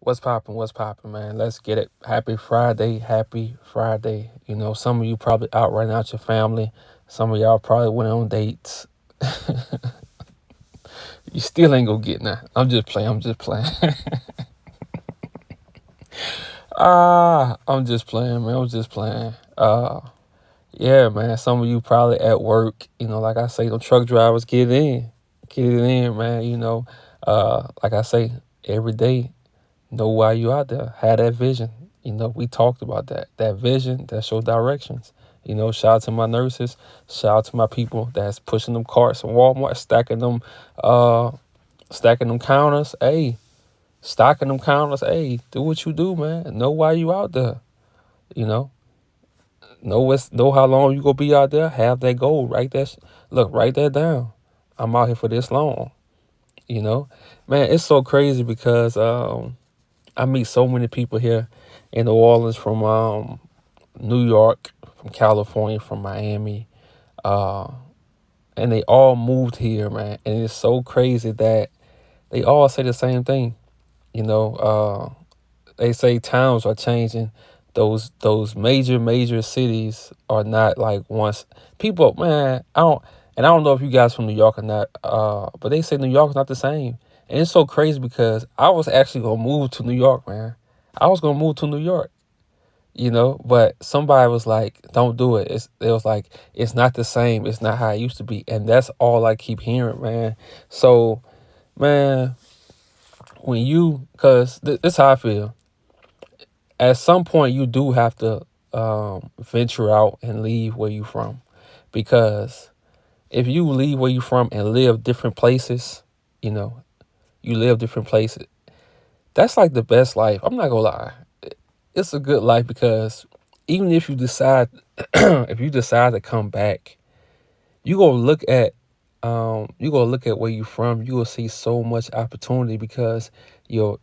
What's popping, man? Let's get it. Happy Friday, happy Friday. Some of you probably out right now with your family. Some of y'all probably went on dates. You still ain't gonna get none. I'm just playing. I'm just playing, man. I'm just playing. Yeah, man. Some of you probably at work. Like I say, the truck drivers get it in, man. Like I say, every day, know why you out there. Have that vision. We talked about that. That vision, that's your directions. Shout out to my nurses. Shout out to my people that's pushing them carts in Walmart, uh, stacking them counters. Hey, stocking them counters. Hey, do what you do, man. Know why you out there. You know, know how long you gonna be out there. Have that goal. Look, write that down. I'm out here for this long. You know, man, it's so crazy because I meet so many people here in New Orleans from New York, from California, from Miami, uh, and they all moved here, man. And it's so crazy that they all say the same thing. You know, they say towns are changing. Those major cities are not like once. People, man, I don't know if you guys from New York or not, but they say New York's not the same. And it's so crazy because I was actually gonna move to New York, man. I was gonna move to New York, but somebody was like, "Don't do it." It was like it's not the same. It's not how it used to be, and that's all I keep hearing, man. So, man, cause this is how I feel. At some point, you do have to venture out and leave where you from, because if you leave where you from and live different places, you know, you live different places. That's like the best life. I'm not gonna lie. It's a good life because even if you decide if you decide to come back, you gonna look at where you from. You will see so much opportunity because your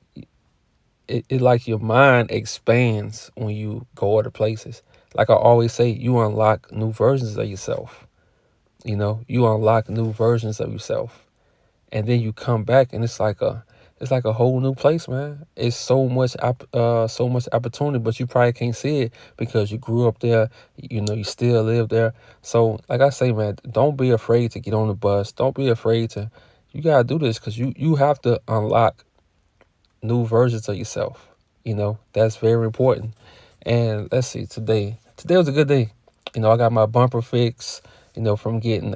it like your mind expands when you go other places. Like I always say, you unlock new versions of yourself. You unlock new versions of yourself, and then you come back, and it's like a whole new place, man. It's so much opportunity, but you probably can't see it because you grew up there. You still live there. So, like I say, man, don't be afraid to get on the bus. Don't be afraid to. You gotta do this because you have to unlock new versions of yourself. That's very important. And let's see, today was a good day. I got my bumper fix. From getting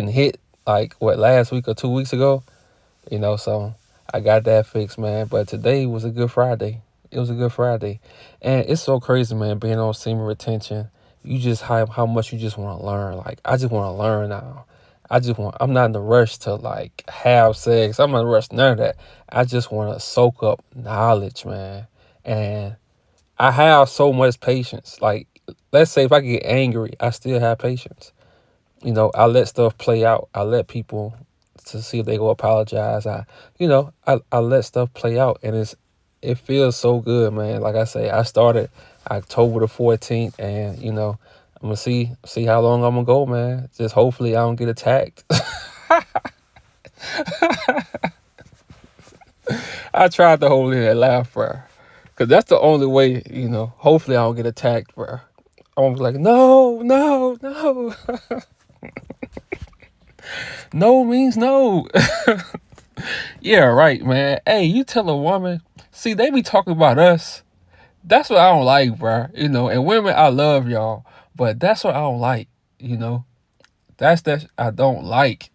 hit like what last week or 2 weeks ago. So I got that fixed, man. But today was a good Friday. It was a good Friday, and it's so crazy, man. Being on semen retention, you just how much you just want to learn. Like I just want to learn now. I'm not in the rush to like have sex. I'm not in the rush to none of that. I just want to soak up knowledge, man. And I have so much patience. Like, let's say if I get angry, I still have patience. I let stuff play out. I let people to see if they go apologize. I let stuff play out, and it feels so good, man. Like I say, I started October the 14th, and I'm gonna see how long I'm gonna go, man. Just hopefully I don't get attacked. I tried to hold in that laugh, bro, because that's the only way. Hopefully I don't get attacked, bro. I'm like, no, no, no. No means no. Yeah, right, man. Hey, you tell a woman, see, they be talking about us. That's what I don't like, bro. And women, I love y'all, but that's what I don't like. You know, that I don't like,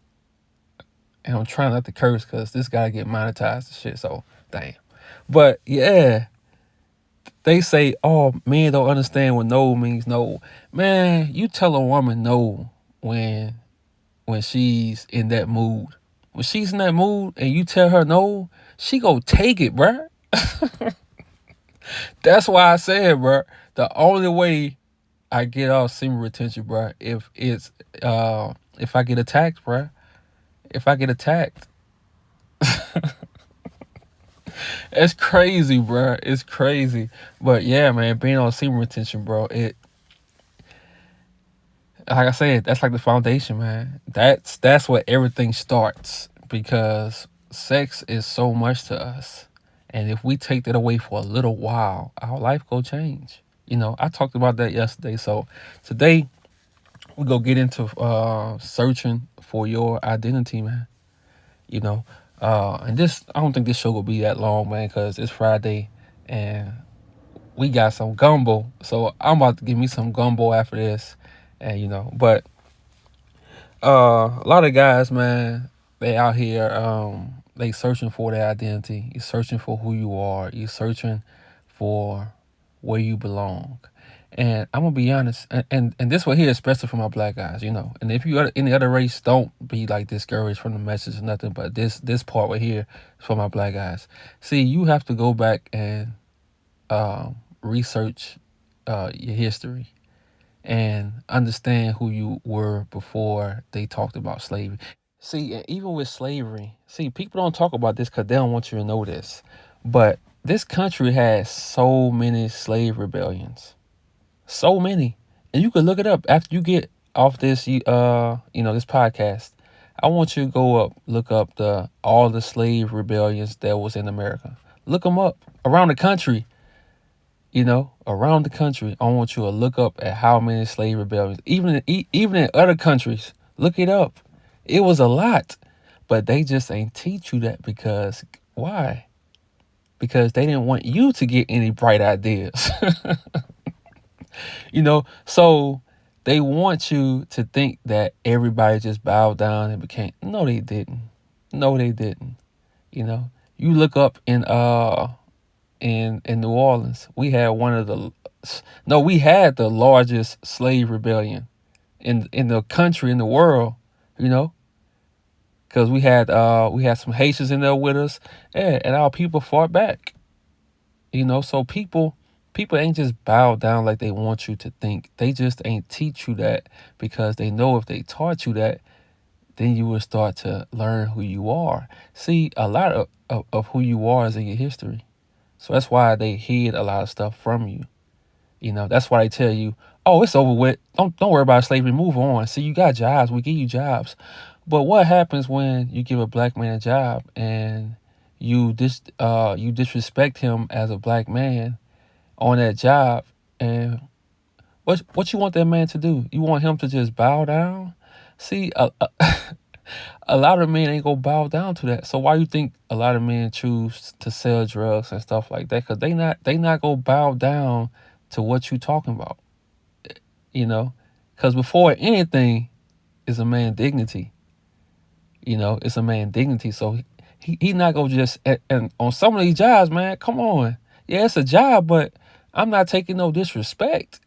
and I'm trying not to curse because this gotta get monetized and shit. So, damn. But yeah, they say, oh, men don't understand what no means no. Man, you tell a woman no when she's in that mood. When she's in that mood and you tell her no, she go take it, bruh. That's why I said, bruh, the only way I get off semen retention, bruh, if I get attacked, bruh. If I get attacked. It's crazy, bruh. It's crazy. But yeah, man, being on semen retention, bro, like I said, that's like the foundation, man. That's where everything starts because sex is so much to us. And if we take that away for a little while, our life go change. I talked about that yesterday. So today we go get into searching for your identity, man. You know, and this I don't think this show will be that long, man, because it's Friday and we got some gumbo. So I'm about to give me some gumbo after this, and but a lot of guys, man, they out here, they searching for their identity. You're searching for who you are. You're searching for where you belong. And I'm gonna be honest, and this one here, especially for my black guys, And if you are any other race, don't be like discouraged from the message or nothing. But this part right here is for my black guys. See, you have to go back and research your history and understand who you were before they talked about slavery. See, and even with slavery, see, people don't talk about this because they don't want you to know this. But this country has so many slave rebellions, so many, and you can look it up after you get off this, this podcast. I want you to go up, look up the all the slave rebellions that was in America. Look them up around the country. Around the country, I want you to look up at how many slave rebellions, even in other countries. Look it up. It was a lot, but they just ain't teach you that because why? Because they didn't want you to get any bright ideas. So they want you to think that everybody just bowed down and became. No, they didn't. No, they didn't. You look up in New Orleans, we had the largest slave rebellion in the country, in the world, you know, because we had some Haitians in there with us, yeah, and our people fought back, So people ain't just bow down like they want you to think. They just ain't teach you that because they know if they taught you that, then you will start to learn who you are. See, a lot of who you are is in your history. So that's why they hid a lot of stuff from you. That's why they tell you, oh, it's over with. Don't worry about slavery. Move on. See, you got jobs. We give you jobs. But what happens when you give a black man a job and you disrespect him as a black man on that job? And what you want that man to do? You want him to just bow down? See, a lot of men ain't gonna bow down to that. So why you think a lot of men choose to sell drugs and stuff like that? Cause they not gonna bow down to what you talking about, you know. Cause before anything is a man dignity, it's a man dignity. So he not gonna just and on some of these jobs, man. Come on, yeah, it's a job, but I'm not taking no disrespect.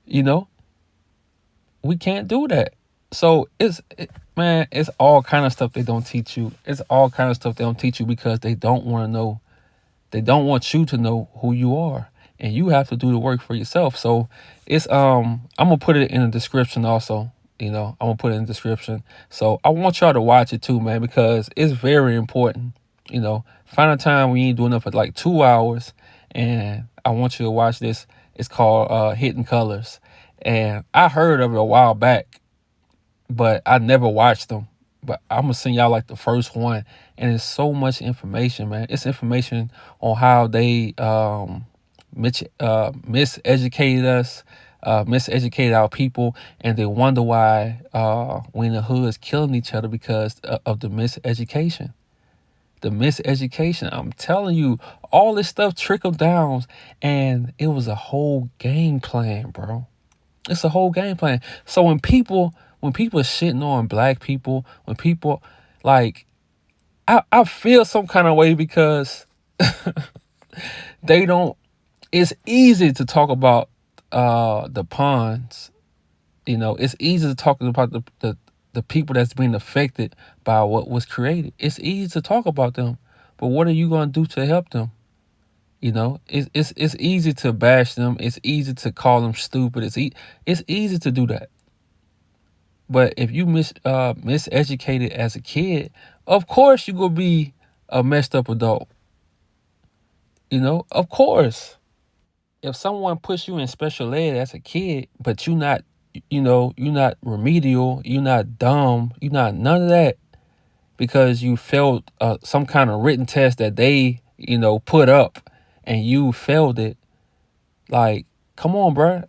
you know, we can't do that. So man, it's all kind of stuff they don't teach you. It's all kind of stuff they don't teach you because they don't want to know. They don't want you to know who you are, and you have to do the work for yourself. So it's I'm gonna put it in the description also. I'm gonna put it in the description. So I want y'all to watch it too, man, because it's very important. Find a time when you ain't doing it for like 2 hours, and I want you to watch this. It's called Hidden Colors, and I heard of it a while back, but I never watched them. But I'm gonna send y'all like the first one, and it's so much information, man. It's information on how they miseducated us, miseducated our people, and they wonder why we in the hood is killing each other because of the miseducation. The miseducation. I'm telling you, all this stuff trickled down, and it was a whole game plan, bro. It's a whole game plan. So when people are shitting on black people, when people like I feel some kind of way because they don't it's easy to talk about the pawns. It's easy to talk about the people that's being affected by what was created. It's easy to talk about them. But what are you gonna do to help them? It's easy to bash them. It's easy to call them stupid. It's easy to do that. But if you miseducated as a kid, of course you gonna be a messed up adult. Of course. If someone puts you in special ed as a kid, but you're not remedial, you're not dumb, you're not none of that, because you failed some kind of written test that they, put up, and you failed it. Like, come on, bro.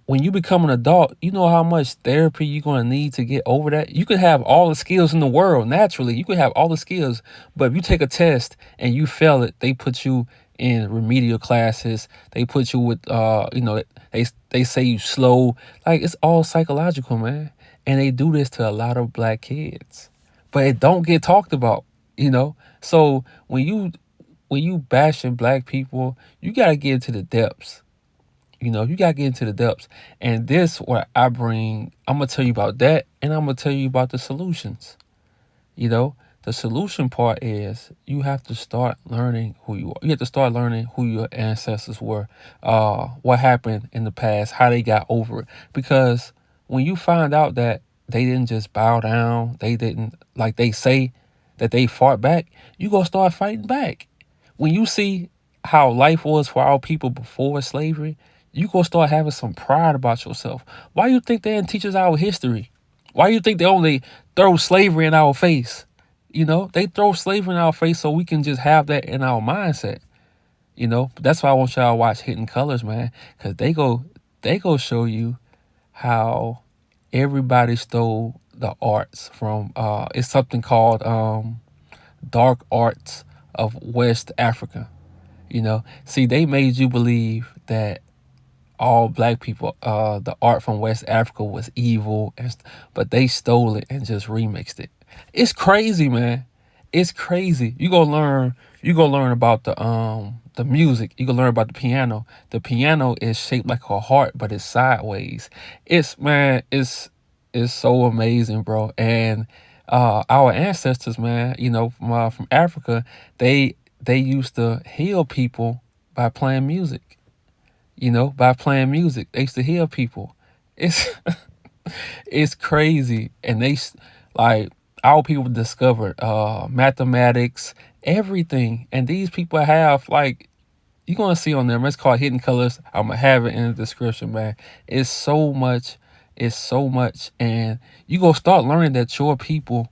When you become an adult, you know how much therapy you're going to need to get over that. You could have all the skills in the world naturally. You could have all the skills, but if you take a test and you fail it, they put you in remedial classes. They put you with, they say you slow. Like, it's all psychological, man. And they do this to a lot of black kids, but it don't get talked about. So when you bashing black people, you gotta get into the depths. You gotta get into the depths. And this what I bring, I'm gonna tell you about that, and I'm gonna tell you about the solutions. You know, the solution part is you have to start learning who you are. You have to start learning who your ancestors were, what happened in the past, how they got over it. Because when you find out that they didn't just bow down, they didn't, like they say, that they fought back, you gonna start fighting back. When you see how life was for our people before slavery, you gonna start having some pride about yourself. Why you think they didn't teach us our history? Why you think they only throw slavery in our face? They throw slavery in our face so we can just have that in our mindset. That's why I want y'all to watch Hidden Colors, man, because they go show you how everybody stole the arts from. It's something called dark arts of West Africa. See, they made you believe that all black people, the art from West Africa was evil, but they stole it and just remixed it. It's crazy, man. It's crazy. You gonna learn about the music. You gonna learn about the piano. The piano is shaped like a heart, but it's sideways. It's so amazing, bro. And our ancestors, man, from Africa, they used to heal people by playing music. By playing music, they used to heal people. It's it's crazy, and like our people discovered mathematics, everything, and these people have like you're gonna see on them. It's called Hidden Colors. I'm gonna have it in the description, man. It's so much. It's so much, and you gonna start learning that your people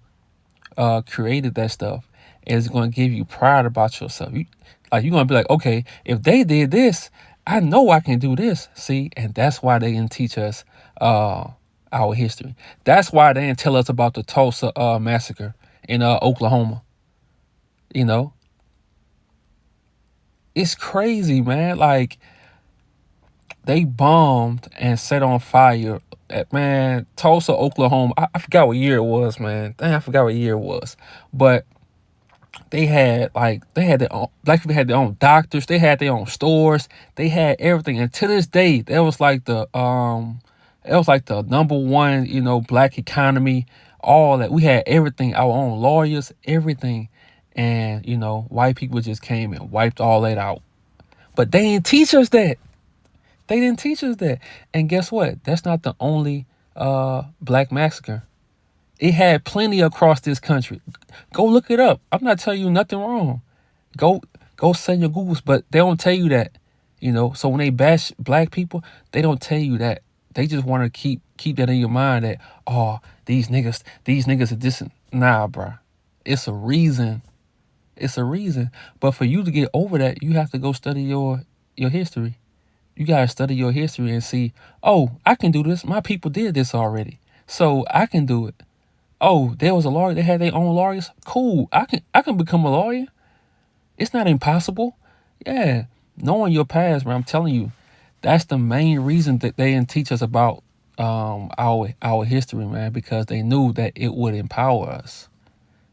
created that stuff, and it's gonna give you pride about yourself. You're gonna be like, okay, if they did this, I know I can do this. See, and that's why they didn't teach us our history. That's why they didn't tell us about the Tulsa massacre in Oklahoma. You know, it's crazy, man. Like they bombed and set on fire. Man, Tulsa, Oklahoma. I forgot what year it was, man. Dang, I forgot what year it was. But they had their own black people had their own doctors, they had their own stores, they had everything. And to this day, that was like the number one, black economy, all that. We had everything, our own lawyers, everything. And, white people just came and wiped all that out. But they didn't teach us that. They didn't teach us that. And guess what? That's not the only black massacre. It had plenty across this country. Go look it up. I'm not telling you nothing wrong. Go go send your Googles, but they don't tell you that. So when they bash black people, they don't tell you that. They just want to keep that in your mind that, oh, these niggas are this. Nah, bro. It's a reason. It's a reason. But for you to get over that, you have to go study your history. You gotta study your history and see, oh, I can do this. My people did this already. So I can do it. Oh, there was a lawyer. They had their own lawyers. Cool. I can become a lawyer. It's not impossible. Yeah. Knowing your past, man, I'm telling you, that's the main reason that they didn't teach us about our history, man, because they knew that it would empower us.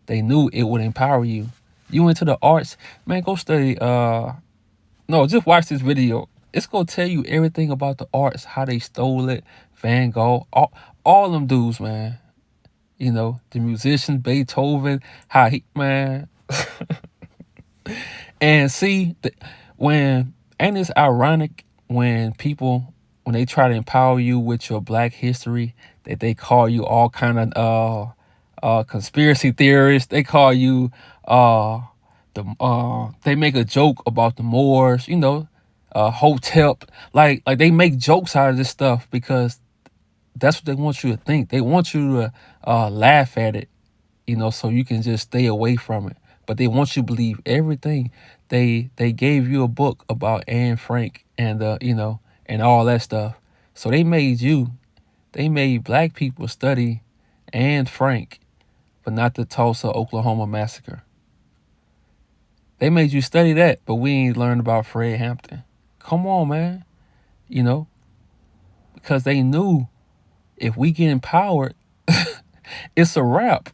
They knew it would empower you. You into the arts, man, go study no, just watch this video. It's gonna tell you everything about the arts, how they stole it, Van Gogh, all them dudes, man. The musician, Beethoven, how he, man. And see, when, and it's ironic when people, when they try to empower you with your black history, that they call you all kind of conspiracy theorists. They call you they make a joke about the Moors, Hotep. Like they make jokes out of this stuff because that's what they want you to think. They want you to laugh at it. so you can just stay away from it. But they want you to believe everything. They gave you a book about Anne Frank and and all that stuff. So they made black people study Anne Frank, but not the Tulsa, Oklahoma massacre. They made you study that, but we ain't learned about Fred Hampton. Come on, man. You know, because they knew if we get empowered, it's a wrap.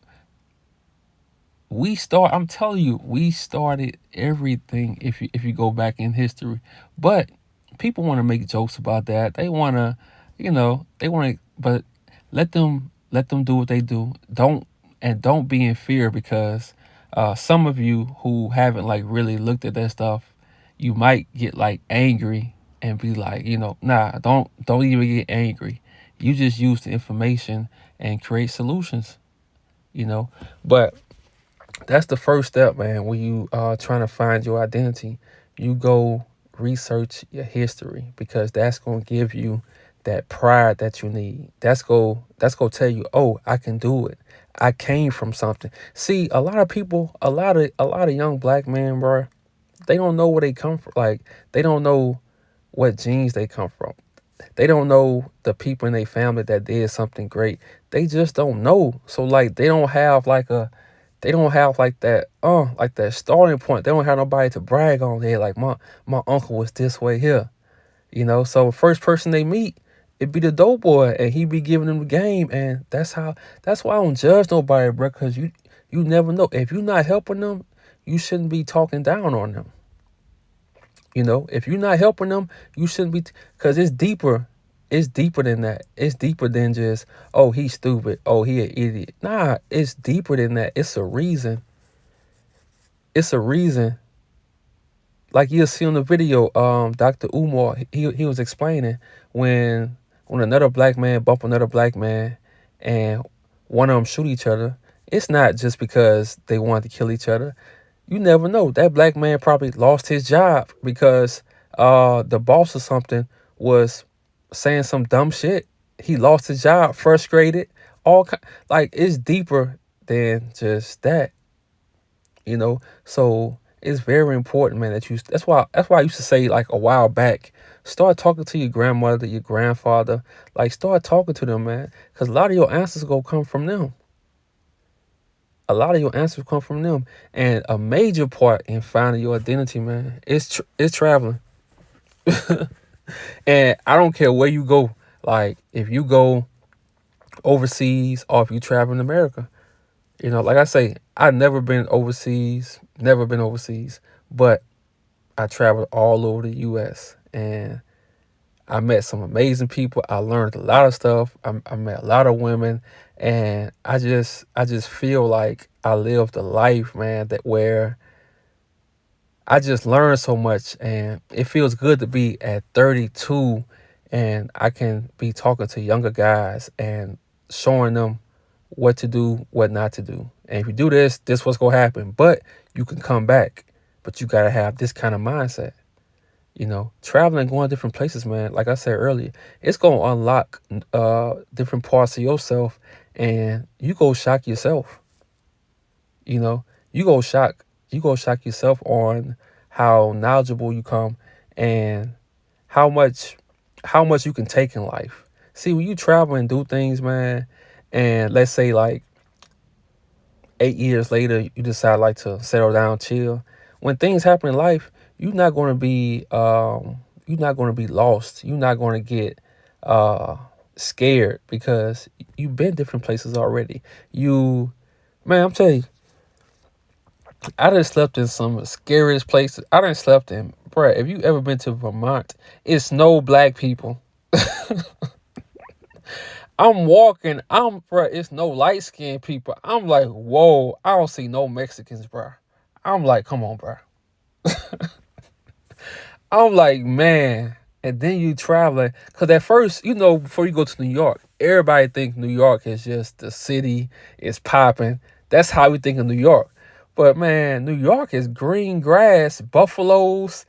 I'm telling you, we started everything if you go back in history. But people want to make jokes about that. They want to, they want to, but let them do what they do. Don't be in fear, because some of you who haven't like really looked at that stuff, you might get like angry and be like, nah, don't even get angry. You just use the information and create solutions, you know. But that's the first step, man. When you are trying to find your identity, you go research your history, because that's gonna give you that pride that you need. That's go tell you, oh, I can do it. I came from something. See, a lot of people, a lot of young black men, bro, they don't know where they come from. Like, they don't know what genes they come from. They don't know the people in their family that did something great. They just don't know. So like, they don't have like that starting point. They don't have nobody to brag on. They like, my uncle was this way here. So first person they meet, it be the dope boy, and he be giving them the game. And that's why I don't judge nobody, bro, because you never know. If you're not helping them, you shouldn't be talking down on them. If you're not helping them, you shouldn't be, because it's deeper. It's deeper than that. It's deeper than just, oh, he's stupid. Oh, he an idiot. Nah, it's deeper than that. It's a reason. It's a reason. Like you'll see on the video, Dr. Umar, he was explaining when another black man bump another black man, and one of them shoot each other. It's not just because they wanted to kill each other. You never know. That black man probably lost his job because the boss or something was saying some dumb shit. He lost his job, frustrated. Like, it's deeper than just that, So it's very important, man, that you. That's why I used to say, like, a while back, start talking to your grandmother, your grandfather. Like, start talking to them, man, because a lot of your answers gonna come from them. A lot of your answers come from them. And a major part in finding your identity, man, is traveling. And I don't care where you go. Like, if you go overseas or if you travel in America, like I say, I've never been overseas, but I traveled all over the U.S. and I met some amazing people. I learned a lot of stuff. I met a lot of women, and I just feel like I lived a life, man, that where I just learned so much, and it feels good to be at 32, and I can be talking to younger guys and showing them what to do, what not to do. And if you do this what's gonna happen. But you can come back. But you gotta have this kind of mindset. Traveling, going different places, man. Like I said earlier, it's gonna unlock different parts of yourself, and you go shock yourself. You know, you go shock yourself on how knowledgeable you come, and how much how much you can take in life. See, when you travel and do things, man, and let's say like 8 years later you decide like to settle down, chill. When things happen in life, you're not gonna be lost. You're not gonna get uh scared, because you've been different places already. You Man, I'm telling you, I done slept in some scariest places. I done slept in, bruh, if you ever been to Vermont, it's no black people. I'm walking, bruh, it's no light skinned people. I'm like, whoa, I don't see no Mexicans, bruh. I'm like, come on, bruh. I'm like, man. And then you traveling, because at first, before you go to New York, everybody think New York is just the city, it's popping. That's how we think of New York. But man, New York is green grass, buffaloes.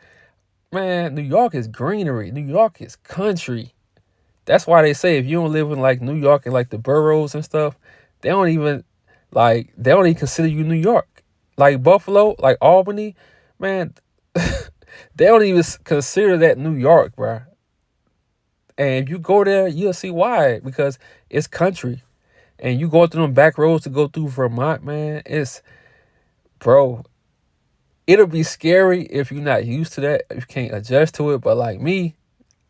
Man, New York is greenery. New York is country. That's why they say if you don't live in like New York and like the boroughs and stuff, they don't even Like they don't even consider you New York. Like Buffalo, like Albany, man, they don't even consider that New York, bro. And if you go there, you'll see why. Because it's country. And you go through them back roads to go through Vermont, man. Bro, it'll be scary if you're not used to that, if you can't adjust to it. But like me,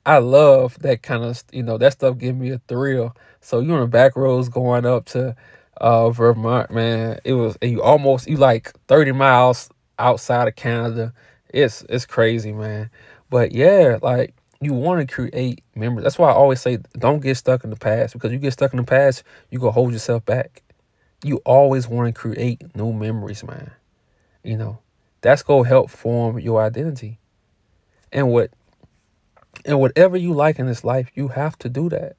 I love that kind of, that stuff give me a thrill. So you on the back roads going up to Vermont, man. And you like 30 miles outside of Canada. It's crazy, man. But yeah, like you want to create memories. That's why I always say don't get stuck in the past, because you get stuck in the past, you go hold yourself back. You always want to create new memories, man. You know, that's gonna help form your identity. And whatever you like in this life, you have to do that.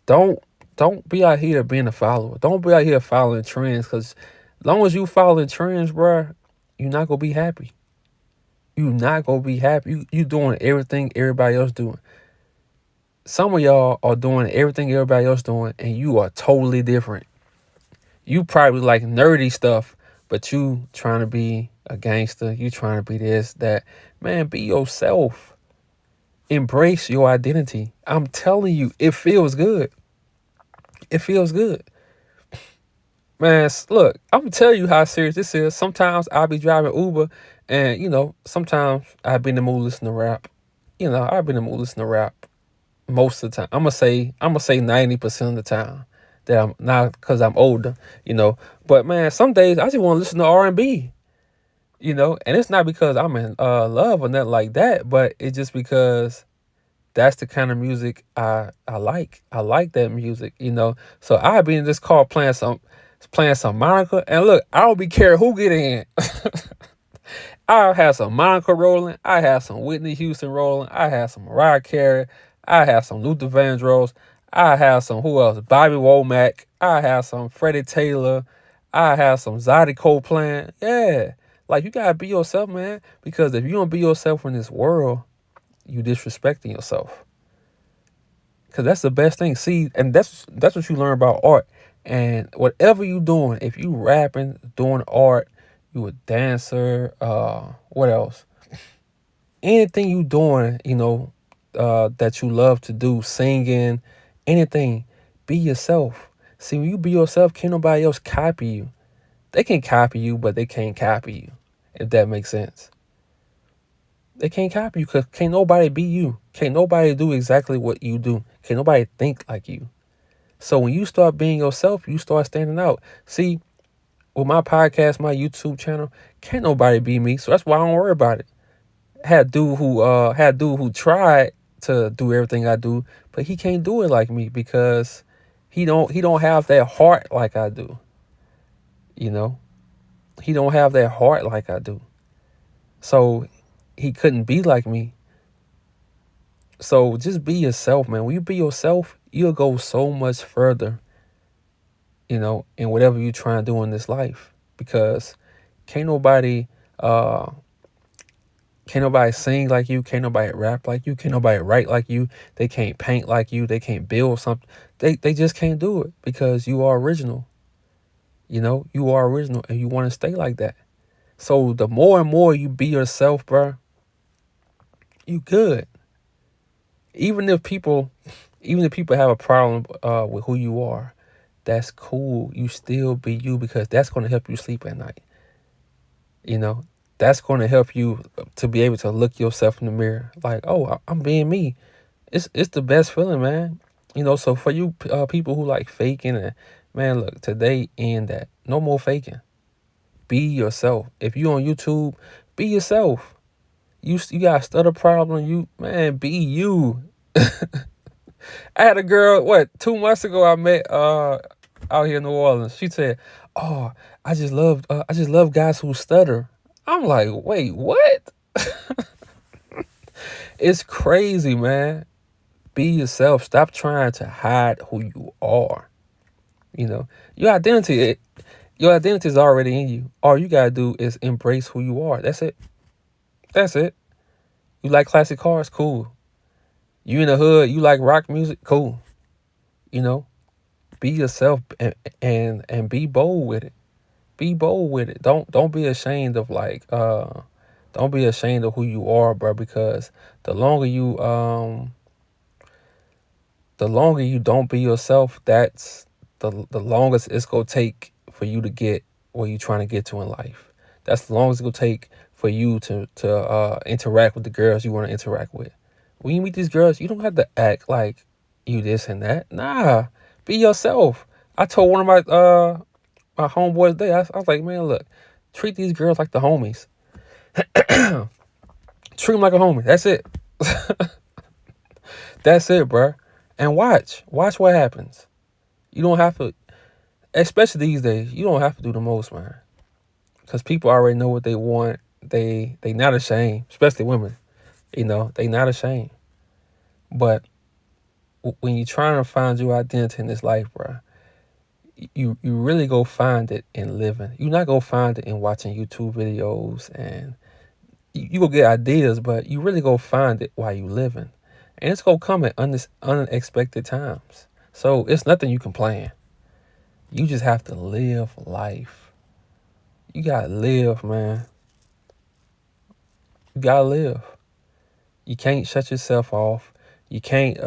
Don't don't be out here being a follower. Don't be out here following trends, because as long as you following trends, bruh, you're not gonna be happy. You're not gonna be happy. You doing everything everybody else doing. Some of y'all are doing everything everybody else doing, and you are totally different. You probably like nerdy stuff, but you trying to be a gangster. You trying to be this, that. Man, be yourself. Embrace your identity. I'm telling you, it feels good. It feels good. Man, look, I'm gonna tell you how serious this is. Sometimes I'll be driving Uber, and sometimes I'll be in the mood listening to rap. I've been in the mood listening to rap most of the time. I'm gonna say 90% of the time that I'm not, because I'm older. But man, some days I just want to listen to R&B. And it's not because I'm in love or nothing like that, but it's just because that's the kind of music I like. I like that music. So I be in this car playing some Monica, and look, I don't be care who get in. I have some Monica rolling. I have some Whitney Houston rolling. I have some Mariah Carey. I have some Luther Vandross. I have some, who else? Bobby Womack. I have some Freddie Taylor. I have some Zydeco playing. Yeah. Like, you gotta be yourself, man. Because if you don't be yourself in this world, you disrespecting yourself. Because that's the best thing. See, and that's what you learn about art. And whatever you doing, if you rapping, doing art, you a dancer, what else? Anything you doing, that you love to do, singing, anything, be yourself. See, when you be yourself, can't nobody else copy you. They can copy you, but they can't copy you, if that makes sense. They can't copy you because can't nobody be you. Can't nobody do exactly what you do. Can't nobody think like you. So when you start being yourself, you start standing out. See, with my podcast, my YouTube channel, can't nobody be me. So that's why I don't worry about it. Had a dude who tried to do everything I do, but he can't do it like me because he don't have that heart like I do. You know? He don't have that heart like I do. So he couldn't be like me. So just be yourself, man. When you be yourself, you'll go so much further, in whatever you try to do in this life. Because can't nobody uh can't nobody sing like you, can't nobody rap like you, can't nobody write like you, they can't paint like you, they can't build something. They just can't do it because you are original. You are original and you want to stay like that. So the more and more you be yourself, bro, you good. Even if people have a problem with who you are, that's cool. You still be you because that's going to help you sleep at night. You know, that's going to help you to be able to look yourself in the mirror like, oh, I'm being me. It's the best feeling, man. So for you people who like faking, and man, look, today end that. No more faking. Be yourself. If you on YouTube, be yourself. You got a stutter problem, be you. I had a girl, 2 months ago I met out here in New Orleans. She said, "Oh, I just love guys who stutter." I'm like, "Wait, what?" It's crazy, man. Be yourself. Stop trying to hide who you are. Your identity, your identity is already in you. All you gotta do is embrace who you are. That's it. That's it. You like classic cars? Cool. You in the hood? You like rock music? Cool. You know, be yourself, and be bold with it. Be bold with it. Don't be ashamed of don't be ashamed of who you are, bro, because the longer you the longer you don't be yourself, that's the longest it's gonna take for you to get where you're trying to get to in life. That's the longest it's gonna take for you to interact with the girls you want to interact with. When you meet these girls, you don't have to act like you this and that. Nah, be yourself. I told one of my homeboys today, I was like, man, look, treat these girls like the homies. Treat them like a homie. That's it. That's it, bro. And watch what happens. You don't have to, especially these days. You don't have to do the most, man, because people already know what they want. They not ashamed, especially women. They not ashamed. But when you're trying to find your identity in this life, bro, you really go find it in living. You not go find it in watching YouTube videos, and you go get ideas, but you really go find it while you living, and it's gonna come at unexpected times. So it's nothing you can plan. You just have to live life. You gotta live, man. You gotta live. You can't shut yourself off. You can't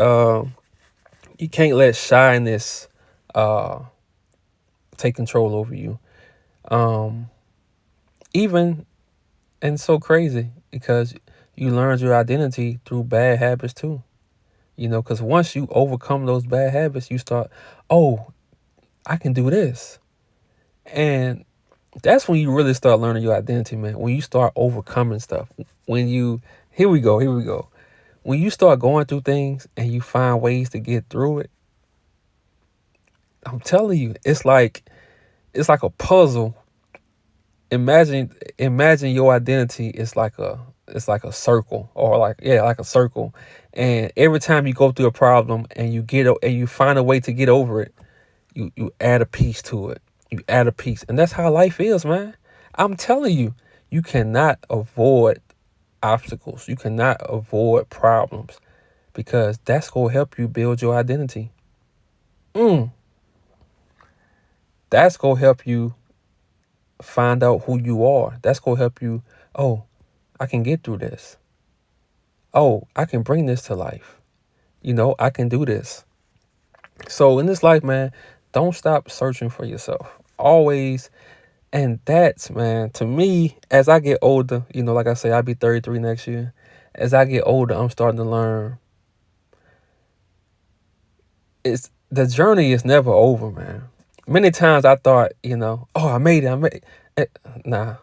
let shyness uh take control over you. Um even and so crazy because you learned your identity through bad habits too. Because once you overcome those bad habits, you start, oh, I can do this. And that's when you really start learning your identity, man. When you start overcoming stuff. When you, here we go. When you start going through things and you find ways to get through it, I'm telling you, it's like a puzzle. Imagine your identity is like a circle, or like a circle. And every time you go through a problem and you find a way to get over it, you add a piece to it. You add a piece. And that's how life is, man. I'm telling you, you cannot avoid obstacles. You cannot avoid problems, because that's going to help you build your identity. Mm, that's going to help you find out who you are. That's going to help you, oh, I can get through this. Oh, I can bring this to life. I can do this. So in this life, man, don't stop searching for yourself. Always. And that's, man, to me, as I get older, like I say, I'll be 33 next year. As I get older, I'm starting to learn it's the journey is never over, man. Many times I thought, oh, I made it. Nah.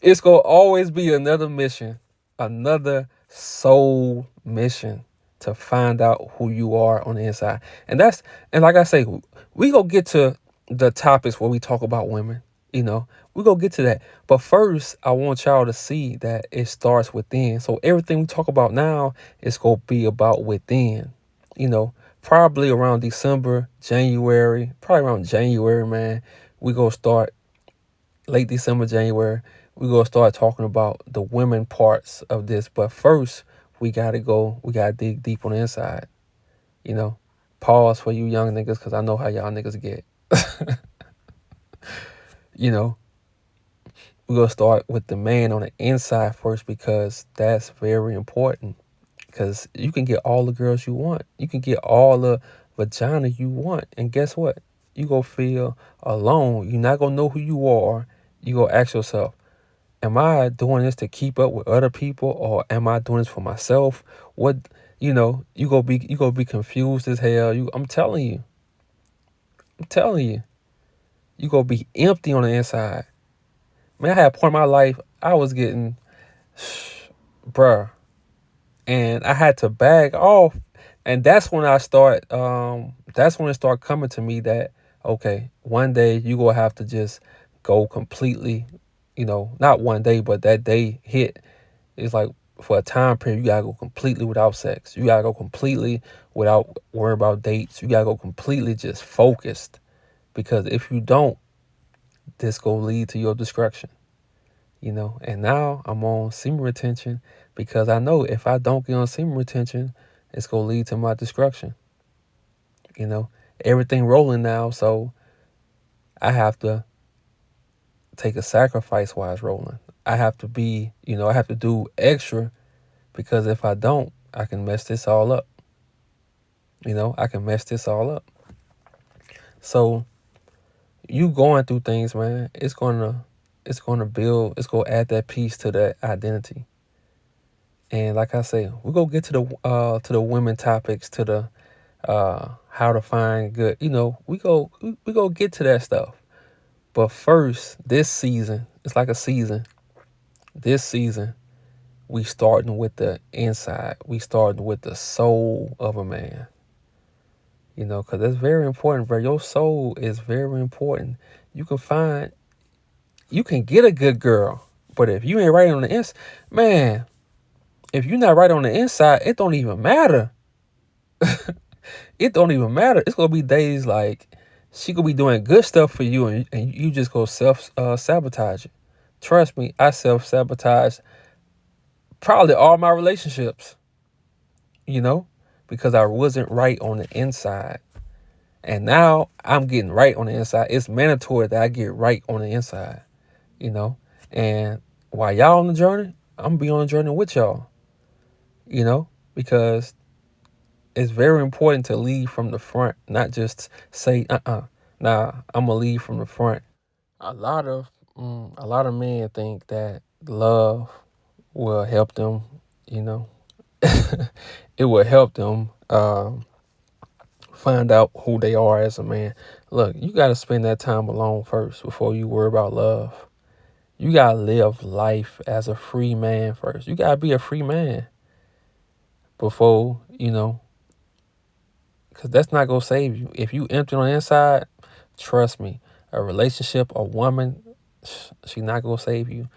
It's gonna always be another mission, another soul mission to find out who you are on the inside. And like I say, we gonna get to the topics where we talk about women, we gonna get to that. But first, I want y'all to see that it starts within. So everything we talk about now is gonna be about within, probably around December, January, probably around January, man. We gonna start late December, January. We're gonna start talking about the women parts of this. But first, we gotta dig deep on the inside. You know, pause for you young niggas, because I know how y'all niggas get. You know, we're gonna start with the man on the inside first, because that's very important. Because you can get all the girls you want. You can get all the vagina you want. And guess what? You gonna feel alone. You're not gonna know who you are. You gonna ask yourself, am I doing this to keep up with other people, or am I doing this for myself? What, you gonna be confused as hell. I'm telling you, you gonna be empty on the inside. Man, I had a point in my life I was getting, bruh, and I had to back off, and that's when I start. That's when it started coming to me that, okay, one day you gonna have to just go completely. Not one day, but that day hit. It's like, for a time period, you gotta go completely without sex. You gotta go completely without worrying about dates. You gotta go completely just focused, because if you don't, this gonna lead to your destruction. And now I'm on semen retention, because I know if I don't get on semen retention, it's gonna lead to my destruction. everything rolling now, so I have to take a sacrifice while it's rolling. I have to be, I have to do extra because if I don't, I can mess this all up. I can mess this all up. So you going through things, man, it's gonna build, it's gonna add that piece to that identity. And like I say, we go get to the women topics, to the how to find good. We go get to that stuff. But first, this season, it's like a season. This season, we starting with the inside. We starting with the soul of a man. Because that's very important, bro. Your soul is very important. You can find, you can get a good girl, but if you ain't right on the inside, man, if you're not right on the inside, it don't even matter. It don't even matter. It's gonna be days like she could be doing good stuff for you, and you just go self sabotage it. Trust me, I self sabotage probably all my relationships. You know, because I wasn't right on the inside, and now I'm getting right on the inside. It's mandatory that I get right on the inside. You know, and while y'all on the journey, I'm gonna be on the journey with y'all. Because it's very important to lead from the front, not just say, nah, I'm gonna lead from the front. A lot of a lot of men think that love will help them, you know. It will help them find out who they are as a man. Look, you got to spend that time alone first before you worry about love. You got to live life as a free man first. You got to be a free man before, because that's not going to save you. If you empty on the inside, trust me, a relationship, a woman, she not going to save you.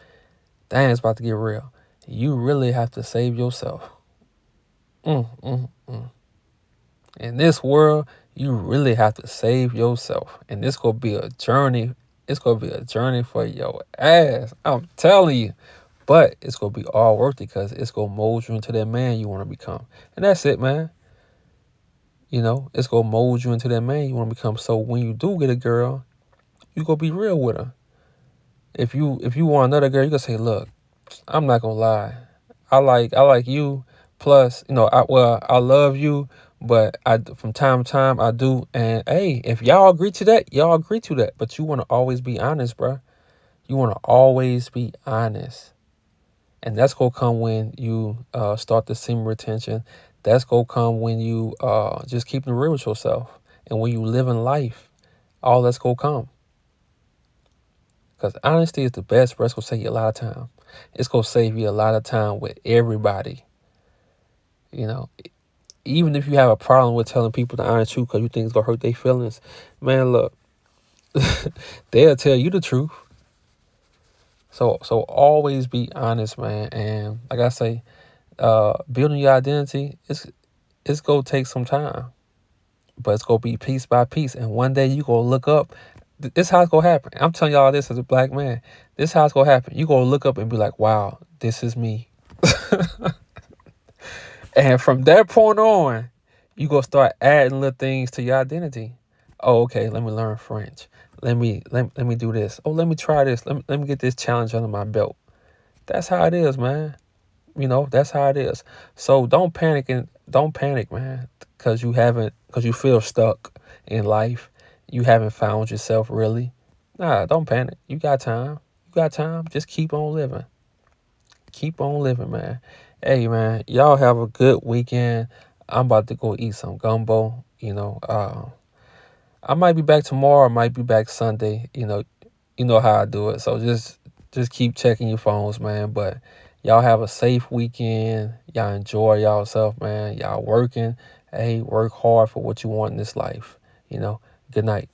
Dang, it's about to get real. You really have to save yourself. Mm, mm, mm. In this world, you really have to save yourself. And this going to be a journey. It's going to be a journey for your ass. I'm telling you. But it's going to be all worth it because it's going to mold you into that man you want to become. And that's it, man. It's going to mold you into that man you want to become. So when you do get a girl, you going to be real with her. If you want another girl, you going to say, look, I'm not going to lie. I like you. Plus, I love you, but from time to time I do. And hey, if y'all agree to that, y'all agree to that. But you want to always be honest, bro. You want to always be honest. And that's going to come when you start the semen retention. That's going to come when you just keep it real with yourself. And when you live in life, all that's going to come. Because honesty is the best, bro. It's going to save you a lot of time. It's going to save you a lot of time with everybody. Even if you have a problem with telling people the honest truth because you think it's going to hurt their feelings, man, look, they'll tell you the truth. So always be honest, man. And like I say, building your identity, it's going to take some time. But it's going to be piece by piece. And one day you going to look up. This is how it's going to happen. I'm telling y'all this as a black man. This is how it's going to happen. You're going to look up and be like, wow, this is me. And from that point on, you going to start adding little things to your identity. Oh, okay, let me learn French. Let me do this. Oh, let me try this. Let me get this challenge under my belt. That's how it is, man. That's how it is. So don't panic, man, because you feel stuck in life. You haven't found yourself really. Nah, don't panic. You got time. You got time. Just keep on living. Keep on living, man. Hey, man, y'all have a good weekend. I'm about to go eat some gumbo. I might be back tomorrow. I might be back Sunday. You know how I do it. So just keep checking your phones, man. But y'all have a safe weekend. Y'all enjoy yourself, man. Y'all working. Hey, work hard for what you want in this life. Good night.